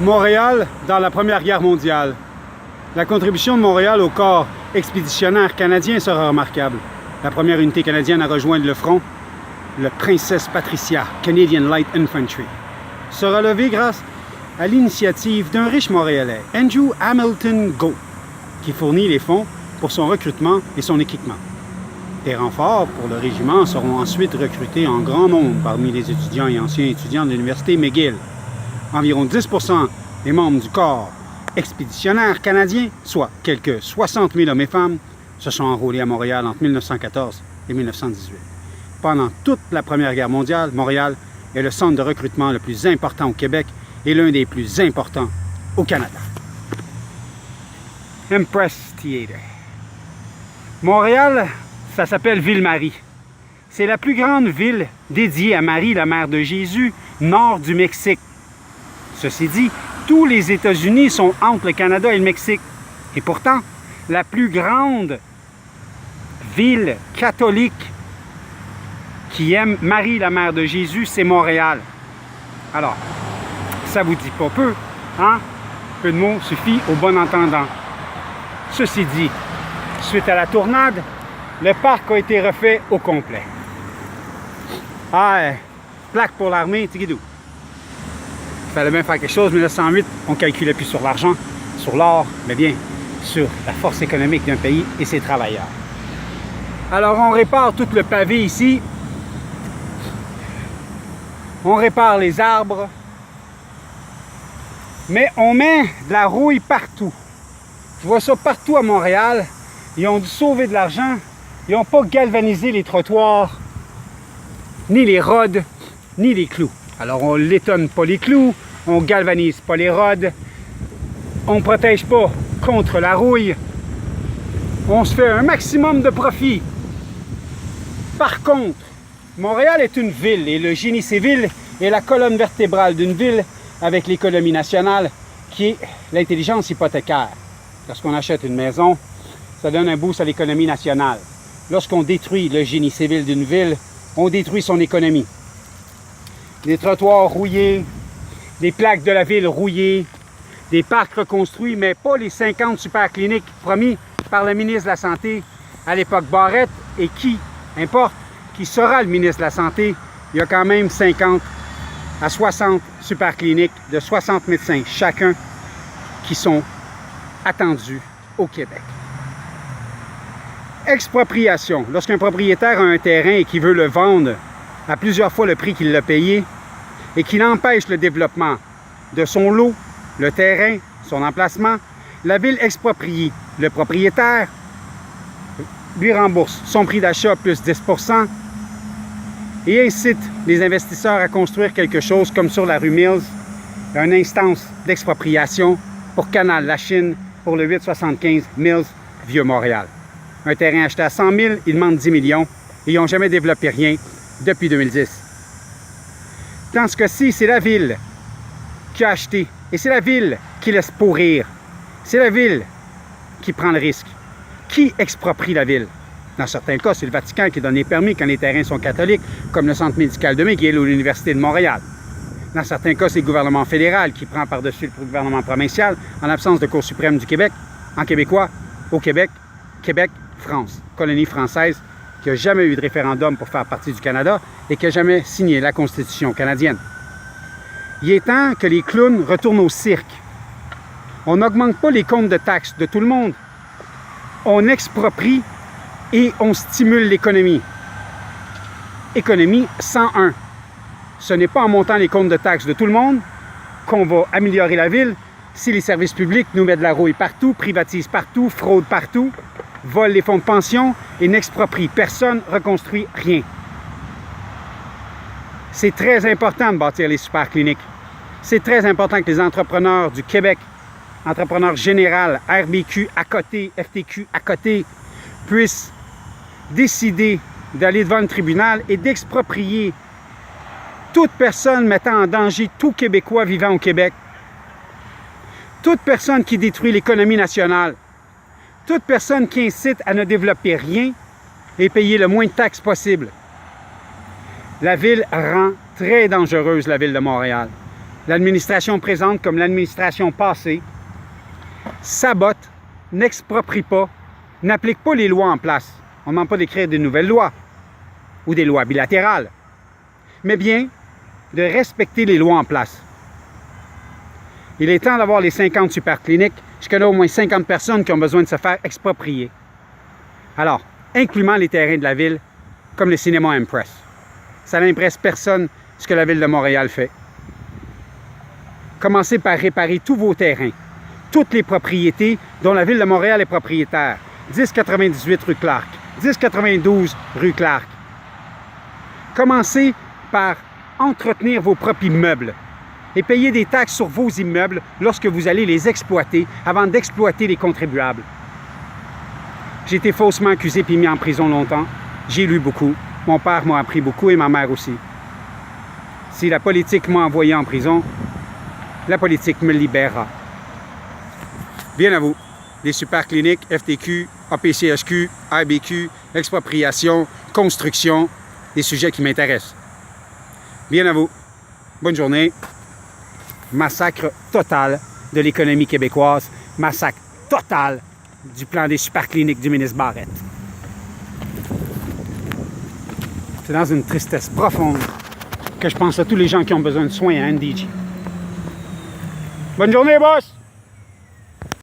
Montréal dans la Première Guerre mondiale. La contribution de Montréal au corps expéditionnaire canadien sera remarquable. La première unité canadienne à rejoindre le front, le Princess Patricia Canadian Light Infantry, sera levée grâce à l'initiative d'un riche Montréalais, Andrew Hamilton Goh, qui fournit les fonds pour son recrutement et son équipement. Des renforts pour le régiment seront ensuite recrutés en grand nombre parmi les étudiants et anciens étudiants de l'Université McGill. Environ 10% des membres du corps expéditionnaire canadien, soit quelques 60 000 hommes et femmes, se sont enrôlés à Montréal entre 1914 et 1918. Pendant toute la Première Guerre mondiale, Montréal est le centre de recrutement le plus important au Québec et l'un des plus importants au Canada. Empress Theatre. Montréal, ça s'appelle Ville-Marie. C'est la plus grande ville dédiée à Marie, la mère de Jésus, nord du Mexique. Ceci dit, tous les États-Unis sont entre le Canada et le Mexique. Et pourtant, la plus grande ville catholique qui aime Marie, la mère de Jésus, c'est Montréal. Alors, ça vous dit pas peu, hein? Peu de mots suffit au bon entendant. Ceci dit, suite à la tournade, le parc a été refait au complet. Ah, plaque pour l'armée, tigidou. Il fallait bien faire quelque chose. 1908, on ne calculait plus sur l'argent, sur l'or, mais bien sur la force économique d'un pays et ses travailleurs. Alors, on répare tout le pavé ici. On répare les arbres. Mais on met de la rouille partout. Je vois ça partout à Montréal. Ils ont dû sauver de l'argent. Ils n'ont pas galvanisé les trottoirs, ni les rods, ni les clous. Alors, on ne létonne pas les clous, on ne galvanise pas les rods, on ne protège pas contre la rouille. On se fait un maximum de profit. Par contre, Montréal est une ville et le génie civil est la colonne vertébrale d'une ville avec l'économie nationale qui est l'intelligence hypothécaire. Lorsqu'on achète une maison, ça donne un boost à l'économie nationale. Lorsqu'on détruit le génie civil d'une ville, on détruit son économie. Des trottoirs rouillés, des plaques de la ville rouillées, des parcs reconstruits, mais pas les 50 super cliniques promis par le ministre de la Santé à l'époque Barrette, et qui, importe, qui sera le ministre de la Santé, il y a quand même 50 à 60 super cliniques de 60 médecins chacun qui sont attendus au Québec. Expropriation. Lorsqu'un propriétaire a un terrain et qu'il veut le vendre à plusieurs fois le prix qu'il l'a payé et qu'il empêche le développement de son lot, le terrain, son emplacement, la ville exproprie le propriétaire, lui rembourse son prix d'achat plus 10% et incite les investisseurs à construire quelque chose comme sur la rue Mills, une instance d'expropriation pour Canal La Chine pour le 875 Mills, Vieux-Montréal. Un terrain acheté à 100 000, ils demandent 10 millions et ils n'ont jamais développé rien depuis 2010. Dans ce cas-ci, c'est la ville qui a acheté et c'est la ville qui laisse pourrir. C'est la ville qui prend le risque. Qui exproprie la ville? Dans certains cas, c'est le Vatican qui donne les permis quand les terrains sont catholiques, comme le Centre médical de McGill ou l'Université de Montréal. Dans certains cas, c'est le gouvernement fédéral qui prend par-dessus le gouvernement provincial en l'absence de Cour suprême du Québec, en québécois, au Québec, Québec, France, colonie française qui n'a jamais eu de référendum pour faire partie du Canada et qui n'a jamais signé la Constitution canadienne. Il est temps que les clowns retournent au cirque. On n'augmente pas les comptes de taxes de tout le monde. On exproprie et on stimule l'économie. Économie 101. Ce n'est pas en montant les comptes de taxes de tout le monde qu'on va améliorer la ville si les services publics nous mettent de la rouille partout, privatisent partout, fraudent partout, volent les fonds de pension et n'exproprient personne, reconstruit rien. C'est très important de bâtir les super cliniques. C'est très important que les entrepreneurs du Québec, entrepreneurs général, RBQ à côté, FTQ à côté, puissent décider d'aller devant le tribunal et d'exproprier toute personne mettant en danger tout Québécois vivant au Québec, toute personne qui détruit l'économie nationale, toute personne qui incite à ne développer rien et payer le moins de taxes possible. La ville rend très dangereuse la ville de Montréal. l'administration présente comme l'administration passée, sabote, n'exproprie pas, n'applique pas les lois en place. On ne demande pas d'écrire de nouvelles lois ou des lois bilatérales, mais bien de respecter les lois en place. Il est temps d'avoir les 50 supercliniques. Je connais au moins 50 personnes qui ont besoin de se faire exproprier. Alors, incluant les terrains de la ville, comme le cinéma Empress. Ça n'impresse personne ce que la ville de Montréal fait. Commencez par réparer tous vos terrains, toutes les propriétés dont la ville de Montréal est propriétaire. 1098 rue Clark, 1092 rue Clark. Commencez par entretenir vos propres immeubles et payer des taxes sur vos immeubles lorsque vous allez les exploiter avant d'exploiter les contribuables. J'ai été faussement accusé puis mis en prison longtemps. J'ai lu beaucoup. Mon père m'a appris beaucoup et ma mère aussi. Si la politique m'a envoyé en prison, la politique me libérera. Bien à vous. Des supercliniques, FTQ, APCHQ, ABQ, expropriation, construction, des sujets qui m'intéressent. Bien à vous. Bonne journée. Massacre total de l'économie québécoise. Massacre total du plan des supercliniques du ministre Barrette. C'est dans une tristesse profonde que je pense à tous les gens qui ont besoin de soins à NDG. Bonne journée, boss!